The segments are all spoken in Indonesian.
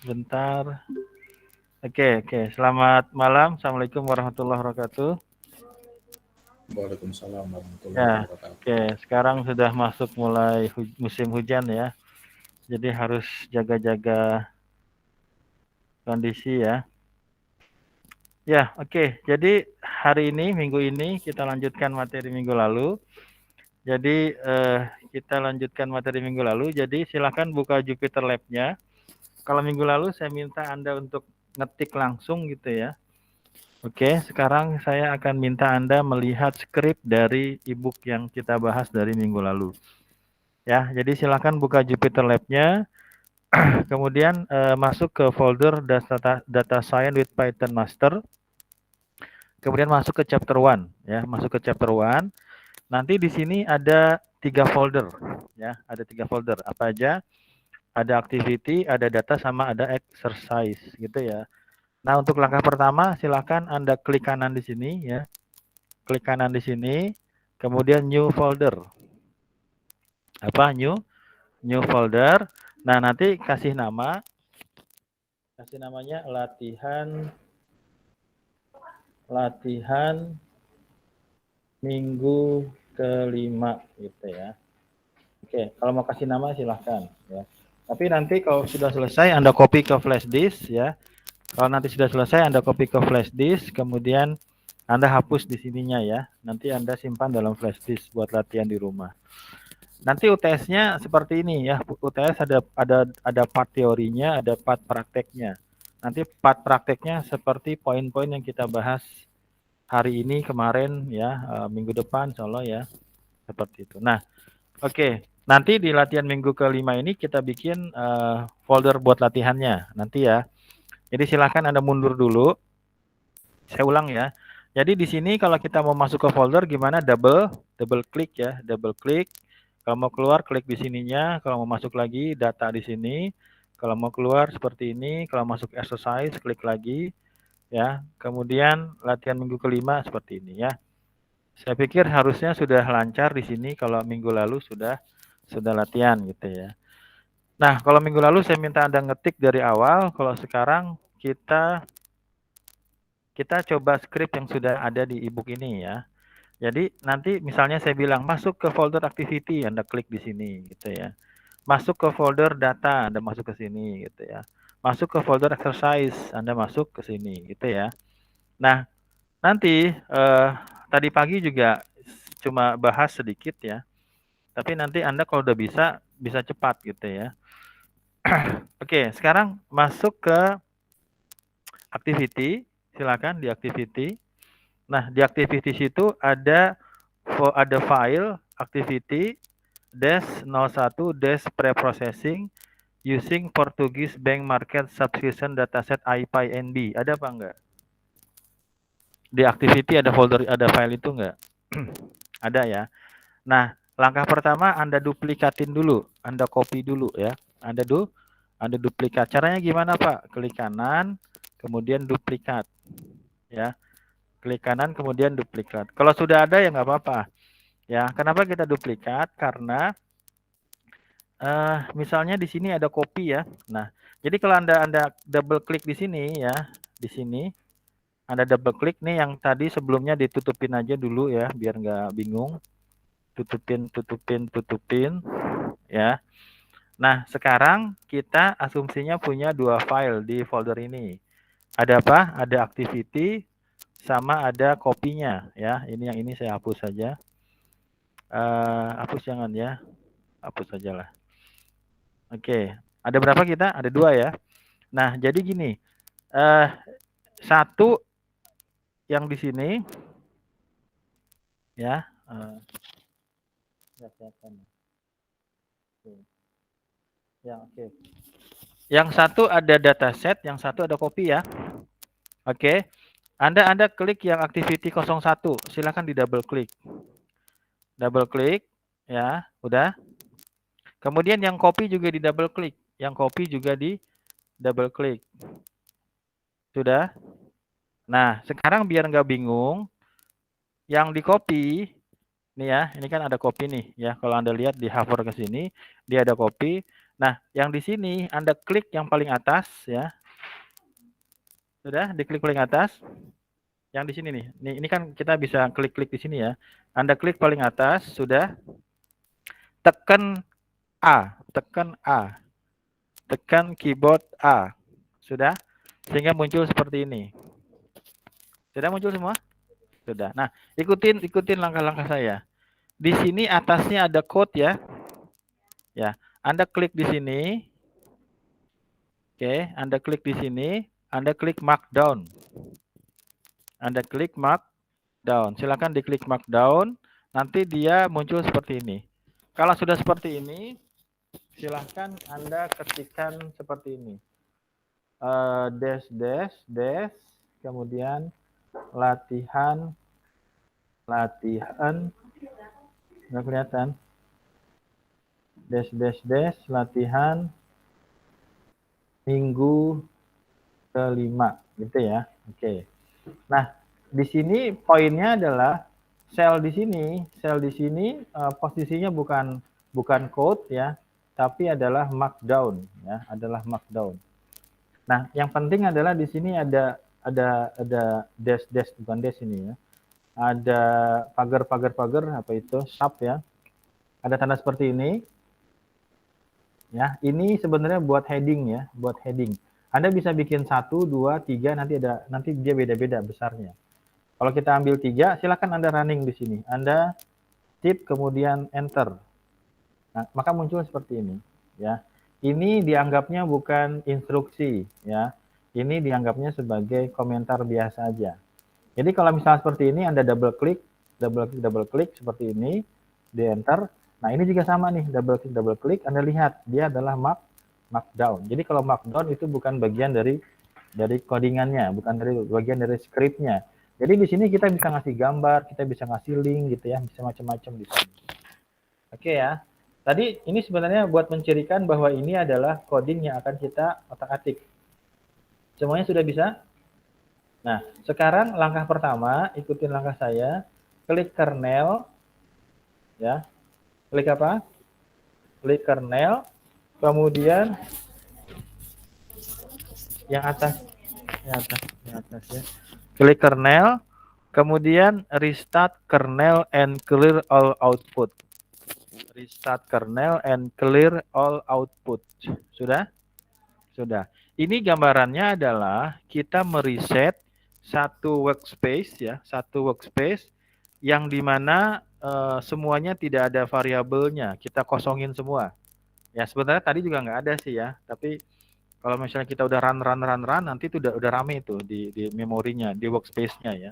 Bentar. Oke. Selamat malam. Assalamualaikum warahmatullahi wabarakatuh. Waalaikumsalam warahmatullahi Ya, wabarakatuh. oke. Sekarang sudah masuk mulai musim hujan ya. Jadi harus jaga-jaga kondisi ya. Ya, oke. Jadi hari ini, minggu ini kita lanjutkan materi minggu lalu. Jadi kita lanjutkan materi minggu lalu. Jadi silakan buka Jupyter Lab-nya. Kalau minggu lalu saya minta Anda untuk ngetik langsung gitu ya. Oke, sekarang saya akan minta Anda melihat skrip dari e-book yang kita bahas dari minggu lalu. Ya, jadi silakan buka Jupyter Lab-nya. Kemudian masuk ke folder data Science with Python Master. Kemudian masuk ke chapter 1 ya, masuk ke chapter 1. Nanti di sini ada 3 folder ya, ada 3 folder. Apa aja? Ada activity, ada data sama ada exercise gitu ya. Nah, untuk langkah pertama silakan Anda klik kanan di sini ya. Klik kanan di sini, kemudian new folder. Apa new folder. Nah, nanti kasih namanya latihan minggu kelima gitu ya. Oke, kalau mau kasih nama silahkan ya. Tapi nanti kalau sudah selesai Anda copy ke flash disk ya. Kalau nanti sudah selesai Anda copy ke flash disk, kemudian Anda hapus di sininya ya. Nanti Anda simpan dalam flash disk buat latihan di rumah. Nanti UTS-nya seperti ini ya. UTS ada part teorinya, ada part prakteknya. Nanti part prakteknya seperti poin-poin yang kita bahas hari ini, kemarin ya, minggu depan insya Allah ya. Seperti itu. Nah, oke. Nanti di latihan minggu kelima ini kita bikin folder buat latihannya. Nanti ya. Jadi silakan Anda mundur dulu. Saya ulang ya. Jadi di sini kalau kita mau masuk ke folder gimana? Double klik ya, double klik. Kalau mau keluar klik di sininya, kalau mau masuk lagi data di sini. Kalau mau keluar seperti ini, kalau masuk exercise klik lagi ya. Kemudian latihan minggu kelima seperti ini ya. Saya pikir harusnya sudah lancar di sini kalau minggu lalu sudah latihan gitu ya. Nah, kalau minggu lalu saya minta Anda ngetik dari awal, kalau sekarang kita coba skrip yang sudah ada di e-book ini ya. Jadi nanti misalnya saya bilang masuk ke folder activity, Anda klik di sini gitu ya. Masuk ke folder data, Anda masuk ke sini gitu ya. Masuk ke folder exercise, Anda masuk ke sini gitu ya. Nah, nanti tadi pagi juga cuma bahas sedikit ya. Tapi nanti Anda kalau udah bisa cepat gitu ya. Oke, sekarang masuk ke activity, silakan di activity. Nah, di activities itu ada file activity -01 preprocessing using Portuguese Bank Market Subscription Dataset IPy NB. Ada apa enggak? Di activity ada folder, ada file itu enggak? Ada ya. Nah, langkah pertama Anda duplikatin dulu, Anda copy dulu ya. Anda duplikat. Caranya gimana, Pak? Klik kanan, kemudian duplikat ya. Klik kanan kemudian duplikat. Kalau sudah ada ya nggak apa-apa. Ya, kenapa kita duplikat? Karena misalnya di sini ada copy ya. Nah, jadi kalau Anda double klik di sini ya, di sini Anda double klik nih yang tadi sebelumnya ditutupin aja dulu ya, biar nggak bingung. Tutupin ya. Nah, sekarang kita asumsinya punya 2 file di folder ini. Ada apa? Ada activity sama ada kopinya ya. Ini yang ini saya hapus saja. Hapus jangan ya. Hapus saja lah. Oke. Ada berapa kita? Ada 2 ya. Nah, jadi gini. Satu yang di sini ya. Ya, oke. Yang satu ada dataset, yang satu ada copy ya. Oke. Anda klik yang activity 01. Silakan di double klik. Double klik ya, udah. Kemudian yang copy juga di double klik. Yang copy juga di double klik. Sudah? Nah, sekarang biar nggak bingung, yang di copy, nih ya, ini kan ada copy nih ya. Kalau Anda lihat di hover ke sini, dia ada copy. Nah, yang di sini Anda klik yang paling atas ya. Sudah diklik paling atas. Yang di sini nih. Ini kan kita bisa klik-klik di sini ya. Anda klik paling atas, sudah. Tekan A, tekan A. Tekan keyboard A. Sudah? Sehingga muncul seperti ini. Sudah muncul semua? Sudah. Nah, ikutin langkah-langkah saya. Di sini atasnya ada code ya. Ya, Anda klik di sini. Oke, Anda klik di sini, Anda klik markdown. Anda klik markdown. Silakan diklik markdown, nanti dia muncul seperti ini. Kalau sudah seperti ini, silahkan Anda ketikkan seperti ini. Dash, kemudian latihan, nggak kelihatan. Dash, latihan minggu kelima, gitu ya. Oke. Nah, di sini poinnya adalah sel di sini posisinya bukan code ya, tapi adalah markdown ya, adalah markdown. Nah, yang penting adalah di sini ada dash bukan dash ini ya. Ada pagar apa itu? Sub ya. Ada tanda seperti ini. Ya, ini sebenarnya buat heading ya, buat heading. Anda bisa bikin 1, 2, 3, nanti dia beda-beda besarnya. Kalau kita ambil 3, silakan Anda running di sini. Anda tip kemudian enter. Nah, maka muncul seperti ini ya. Ini dianggapnya bukan instruksi ya. Ini dianggapnya sebagai komentar biasa aja. Jadi kalau misalnya seperti ini Anda double klik seperti ini, di enter. Nah, ini juga sama nih, double klik, Anda lihat dia adalah markdown. Jadi kalau markdown itu bukan bagian dari codingannya, bukan bagian dari scriptnya. Jadi di sini kita bisa ngasih gambar, kita bisa ngasih link gitu ya, bisa macam-macam di sini. Oke ya. Tadi ini sebenarnya buat mencirikan bahwa ini adalah coding yang akan kita otak-atik. Semuanya sudah bisa? Nah, sekarang langkah pertama, ikutin langkah saya, klik kernel ya. Klik apa? Klik kernel, kemudian yang atas ya. Klik kernel, kemudian restart kernel and clear all output. Restart kernel and clear all output. Sudah? Sudah. Ini gambarannya adalah kita mereset satu workspace ya, satu workspace yang dimana semuanya tidak ada variabelnya, kita kosongin semua. Ya sebenarnya tadi juga nggak ada sih ya, tapi kalau misalnya kita udah run, nanti itu udah rame itu di memorinya, di workspace-nya ya.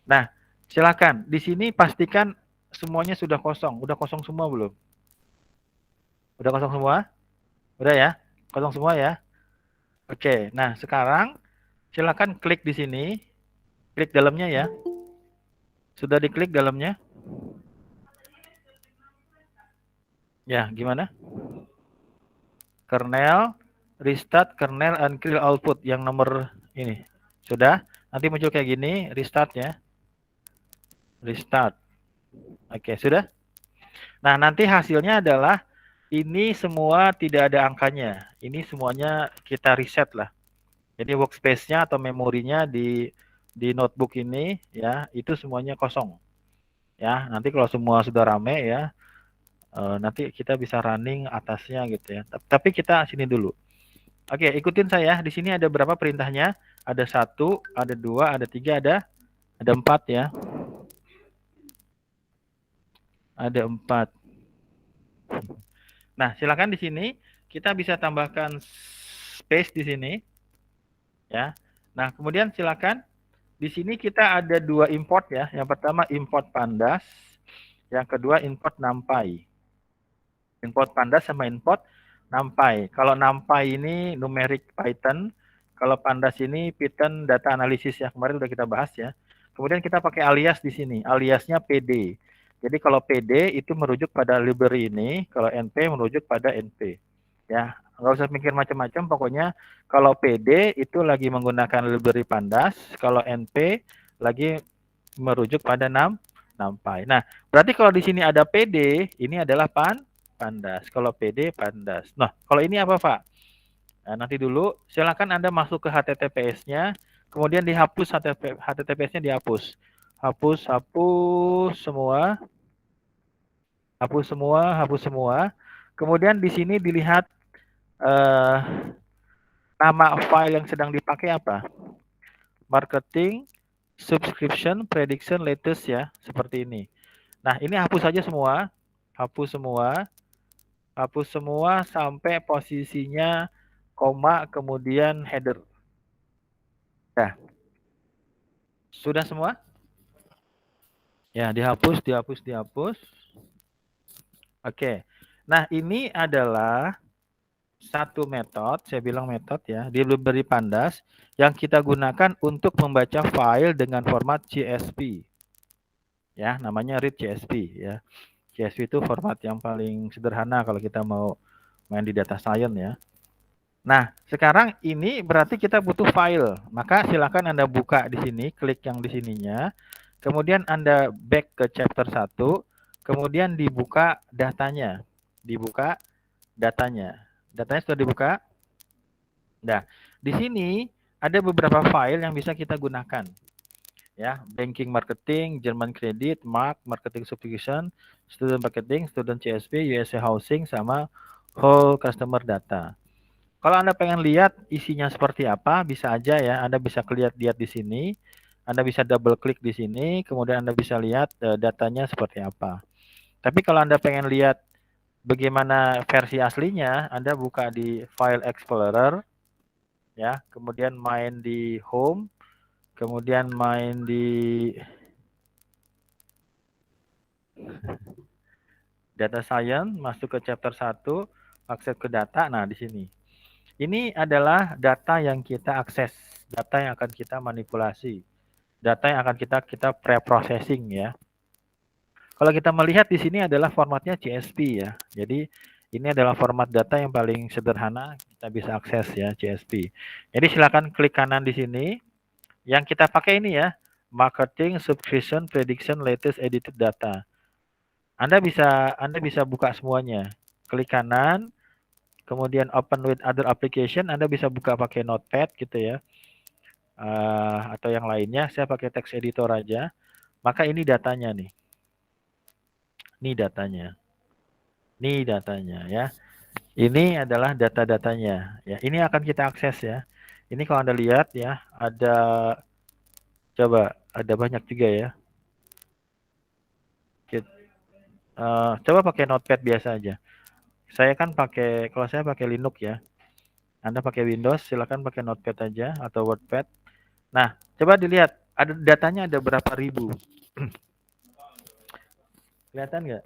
Nah, silakan di sini pastikan semuanya sudah kosong. Udah kosong semua belum? Udah kosong semua? Udah ya? Kosong semua ya? Oke, nah sekarang silakan klik di sini, klik dalamnya ya. Sudah diklik dalamnya? Ya, gimana? Kernel, restart kernel and clear output yang nomor ini. Sudah? Nanti muncul kayak gini, restart ya. Restart. Oke, sudah? Nah, nanti hasilnya adalah ini semua tidak ada angkanya. Ini semuanya kita reset lah. Jadi workspace-nya atau memorinya di notebook ini ya, itu semuanya kosong. Ya, nanti kalau semua sudah rame ya, nanti kita bisa running atasnya gitu ya. Tapi kita sini dulu. Oke, ikutin saya. Di sini ada berapa perintahnya? Ada 1, ada 2, ada 3, ada 4 ya. Ada 4. Nah, silakan di sini kita bisa tambahkan space di sini. Ya. Nah, kemudian silakan di sini kita ada 2 import ya. Yang pertama import pandas, yang kedua import numpy. Import pandas sama import numpy. Kalau numpy ini numeric Python, kalau pandas ini Python data analysis ya. Kemarin udah kita bahas ya. Kemudian kita pakai alias di sini. Aliasnya PD. Jadi kalau PD itu merujuk pada library ini, kalau NP merujuk pada NP. Ya, nggak usah mikir macam-macam. Pokoknya kalau PD itu lagi menggunakan library pandas, kalau NP lagi merujuk pada numpy. Nah, berarti kalau di sini ada PD, ini adalah Pandas. Kalau PD Pandas. Nah, kalau ini apa, Pak? Nah, nanti dulu silakan Anda masuk ke HTTPS-nya, kemudian dihapus HTTPS-nya dihapus. Hapus semua. Hapus semua, hapus semua. Kemudian di sini dilihat eh, nama file yang sedang dipakai apa? Marketing, subscription, prediction, latest ya, seperti ini. Nah, ini hapus saja semua. Hapus semua. Hapus semua sampai posisinya koma kemudian header. Nah, sudah semua? Ya, dihapus, dihapus, dihapus. Oke. Nah, ini adalah satu metode, saya bilang metode ya, di Blueberry Pandas yang kita gunakan untuk membaca file dengan format CSV. Ya, namanya read CSV ya. CSV itu format yang paling sederhana kalau kita mau main di data science ya. Nah, sekarang ini berarti kita butuh file. Maka silakan Anda buka di sini, klik yang di sininya. Kemudian Anda back ke chapter 1, kemudian dibuka datanya. Dibuka datanya. Datanya sudah dibuka? Nah, di sini ada beberapa file yang bisa kita gunakan. Ya, banking marketing, German credit, marketing subscription, student marketing, student CSP, USA housing, sama whole customer data. Kalau Anda pengen lihat isinya seperti apa, bisa aja ya, Anda bisa lihat di sini. Anda bisa double klik di sini, kemudian Anda bisa lihat datanya seperti apa. Tapi kalau Anda pengen lihat bagaimana versi aslinya, Anda buka di File Explorer, ya, kemudian main di Home, kemudian main di Data Science, masuk ke chapter 1, akses ke data. Nah, di sini. Ini adalah data yang kita akses, data yang akan kita manipulasi, data yang akan kita pre-processing ya. Kalau kita melihat di sini adalah formatnya CSV ya. Jadi ini adalah format data yang paling sederhana kita bisa akses ya, CSV. Jadi silakan klik kanan di sini. Yang kita pakai ini ya, marketing, subscription, prediction, latest edited data. Anda bisa buka semuanya. Klik kanan, kemudian open with other application, Anda bisa buka pakai notepad gitu ya, atau yang lainnya. Saya pakai text editor aja. Maka ini datanya nih. Ini datanya. Ini datanya ya. Ini adalah data-datanya ya. Ini akan kita akses ya. Ini kalau Anda lihat ya, ada banyak juga ya. Coba pakai notepad biasa aja. Kalau saya pakai Linux ya. Anda pakai Windows, silakan pakai notepad aja atau WordPad. Nah, coba dilihat, ada datanya ada berapa ribu. Kelihatan nggak?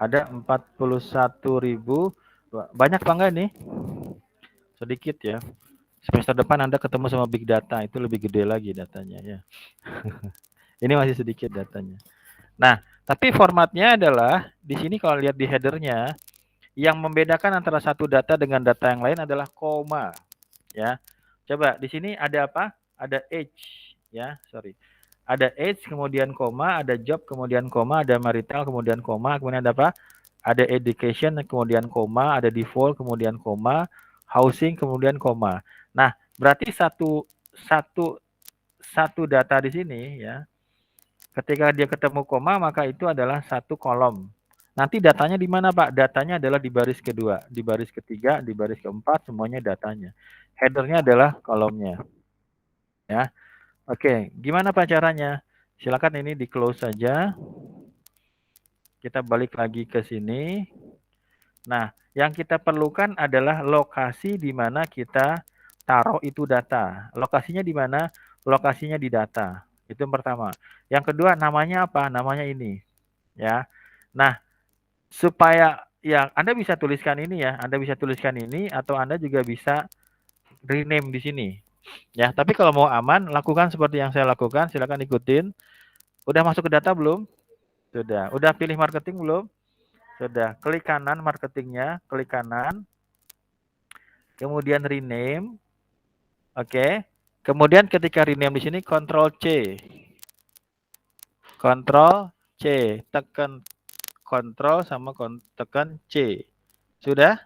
Ada 41.000. Banyak apa enggak nih? Sedikit ya. Semester depan Anda ketemu sama big data, itu lebih gede lagi datanya ya. Ini masih sedikit datanya. Nah, tapi formatnya adalah di sini kalau lihat di headernya, yang membedakan antara satu data dengan data yang lain adalah koma ya. Coba di sini ada apa? Ada age ya, sorry. Ada age kemudian koma, ada job kemudian koma, ada marital kemudian koma, kemudian ada apa? Ada education kemudian koma, ada default kemudian koma, housing kemudian koma. Nah, berarti satu data di sini ya. Ketika dia ketemu koma, maka itu adalah satu kolom. Nanti datanya di mana, Pak? Datanya adalah di baris kedua, di baris ketiga, di baris keempat, semuanya datanya. Headernya adalah kolomnya. Ya. Oke, gimana Pak caranya? Silakan ini di close saja. Kita balik lagi ke sini. Nah, yang kita perlukan adalah lokasi di mana kita taruh itu data. Lokasinya di mana? Lokasinya di data. Itu yang pertama. Yang kedua, namanya apa? Namanya ini. Ya. Nah, supaya ya Anda bisa tuliskan ini ya, Anda bisa tuliskan ini atau Anda juga bisa rename di sini. Ya, tapi kalau mau aman, lakukan seperti yang saya lakukan, silakan ikutin. Udah masuk ke data belum? Sudah. Udah pilih marketing belum? Sudah. Klik kanan marketingnya, klik kanan. Kemudian rename. Oke. Kemudian ketika rename di sini Ctrl C. Ctrl C, tekan Kontrol sama tekan C. Sudah?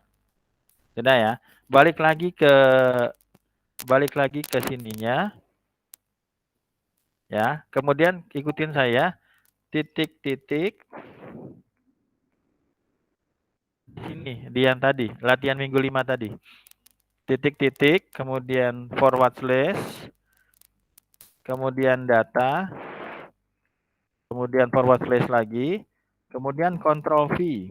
Sudah ya. Balik lagi ke sininya. Ya, kemudian ikutin saya. Titik-titik. Sini, di yang tadi, latihan minggu 5 tadi. Titik-titik, kemudian forward slash, kemudian data, kemudian forward slash lagi, kemudian Ctrl V.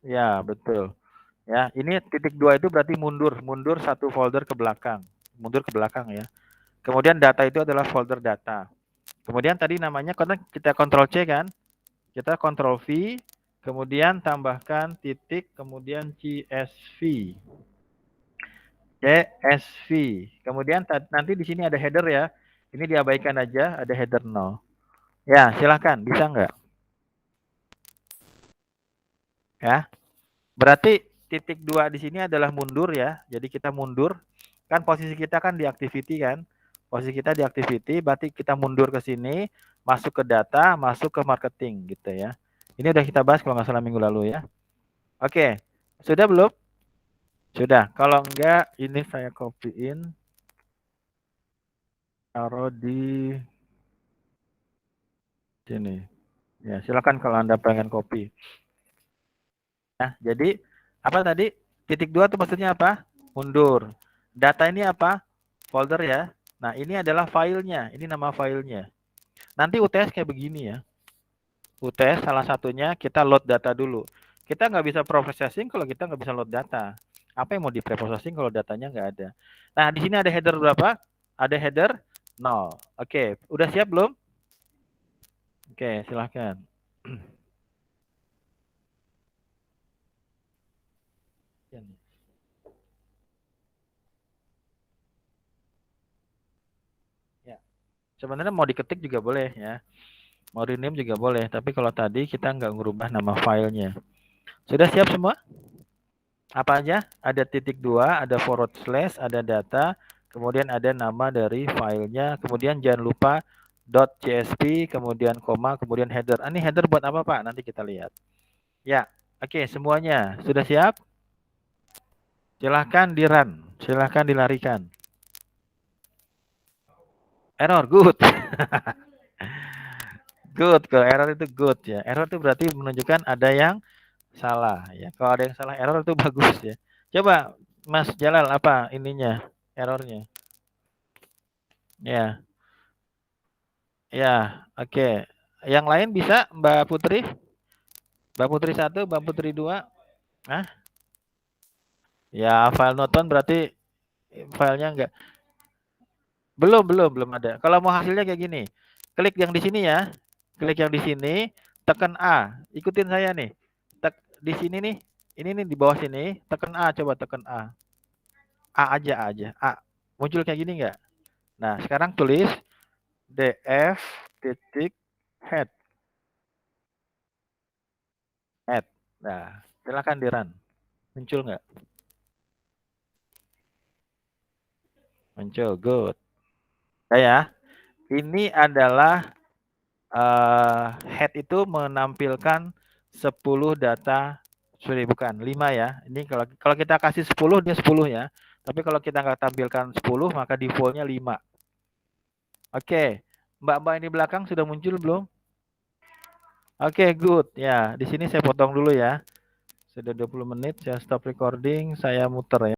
Ya, betul. Ya, ini titik 2 itu berarti mundur satu folder ke belakang. Mundur ke belakang ya. Kemudian data itu adalah folder data. Kemudian tadi namanya karena kita Ctrl C kan? Kita Ctrl V, kemudian tambahkan titik, kemudian CSV. CSV. Kemudian nanti di sini ada header ya. Ini diabaikan aja, ada header 0. Ya, silakan. Bisa nggak? Ya. Berarti titik 2 di sini adalah mundur ya. Jadi kita mundur. Kan posisi kita kan di activity kan. Posisi kita di activity, berarti kita mundur ke sini, masuk ke data, masuk ke marketing gitu ya. Ini udah kita bahas kalau nggak salah minggu lalu ya. Oke, sudah belum? Sudah. Kalau enggak, ini saya copyin. Taruh di sini. Ya, silakan kalau Anda pengen copy. Nah, jadi apa tadi? Titik 2 itu maksudnya apa? Mundur. Data ini apa? Folder ya. Nah, ini adalah filenya. Ini nama filenya. Nanti UTS kayak begini ya. UTS salah satunya kita load data dulu. Kita nggak bisa processing kalau kita nggak bisa load data. Apa yang mau di preprocessing kalau datanya nggak ada? Nah, di sini ada header berapa? Ada header 0. Oke, udah siap belum? Oke, silahkan. Ya, sebenarnya mau diketik juga boleh ya. Mau rename juga boleh. Tapi kalau tadi kita nggak ngubah nama filenya. Sudah siap semua? Apa aja? Ada titik 2, ada forward slash, ada data, kemudian ada nama dari filenya, kemudian jangan lupa .csv, kemudian koma, kemudian header. Ini header buat apa Pak? Nanti kita lihat. Ya, oke semuanya sudah siap? Silahkan di run, silahkan dilarikan. Error, good. Good, kalau error itu good ya. Error itu berarti menunjukkan ada yang salah ya. Kalau ada yang salah error itu bagus ya. Coba Mas Jalal apa ininya errornya? Ya. Ya, oke. Yang lain bisa Mbak Putri? Mbak Putri 1, Mbak Putri 2. Hah? Ya, file noton berarti filenya enggak. Belum ada. Kalau mau hasilnya kayak gini. Klik yang di sini ya. Klik yang di sini, tekan A. Ikutin saya nih. Di sini nih. Ini nih di bawah sini, tekan A, coba tekan A. A aja. A. Muncul kayak gini enggak? Nah, sekarang tulis df titik head. Head. Nah, silakan di run. Muncul nggak? Muncul, good. Ya, ini adalah head itu menampilkan 10 data, sorry bukan 5 ya. Ini kalau kita kasih 10 dia 10 ya. Tapi kalau kita nggak tampilkan 10 maka defaultnya 5. Oke, Mbak-mbak ini belakang sudah muncul belum? Oke, good. Ya, di sini saya potong dulu ya. Sudah 20 menit, saya stop recording, saya muter ya.